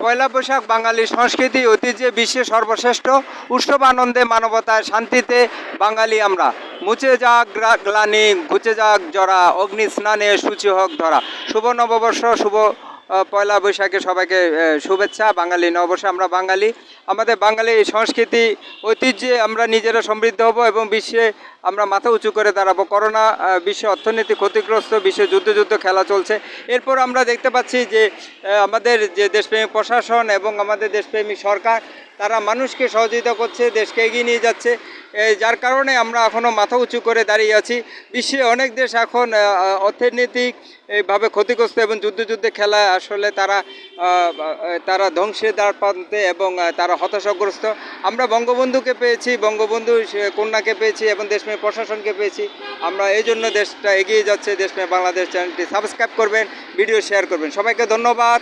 পয়লা বৈশাখ বাঙালি সংস্কৃতি ঐতিহ্যে বিশ্বের সর্বশ্রেষ্ঠ উৎসব, আনন্দে মানবতায় শান্তিতে বাঙালি আমরা। মুছে যাক গ্লানি, ঘুচে যাক জরা, অগ্নি স্নানে সূচি হোক ধরা। শুভ নববর্ষ, শুভ পয়লা বৈশাখে সবাইকে শুভেচ্ছা। বাঙালি নববর্ষে আমরা বাঙালি, আমাদের বাঙালি সংস্কৃতি ঐতিহ্যে আমরা নিজেরা সমৃদ্ধ হব এবং বিশ্বে আমরা মাথা উঁচু করে দাঁড়াবো। করোনা বিশ্বে অর্থনীতি ক্ষতিগ্রস্ত, বিশ্বে যুদ্ধ খেলা চলছে। এরপর আমরা দেখতে পাচ্ছি যে আমাদের যে দেশপ্রেমিক প্রশাসন এবং আমাদের দেশপ্রেমিক সরকার, তারা মানুষকে সহযোগিতা করছে, দেশকে এগিয়ে নিয়ে যাচ্ছে। যার কারণে আমরা এখনও মাথা উঁচু করে দাঁড়িয়ে আছি। বিশ্বে অনেক দেশ এখন অর্থনৈতিক এইভাবে ক্ষতিগ্রস্ত এবং যুদ্ধে খেলা আসলে তারা ধ্বংসের দ্বার প্রান্তে এবং তারা হতাশাগ্রস্ত। আমরা বঙ্গবন্ধুকে পেয়েছি, বঙ্গবন্ধু কন্যাকে পেয়েছি এবং দেশপ্রেমিক প্রশাসনকে পেয়েছি। আমরা এই জন্য দেশটা এগিয়ে যাচ্ছে। দেশপ্রেমিক বাংলাদেশ চ্যানেলটি সাবস্ক্রাইব করবেন, ভিডিও শেয়ার করবেন। সবাইকে ধন্যবাদ।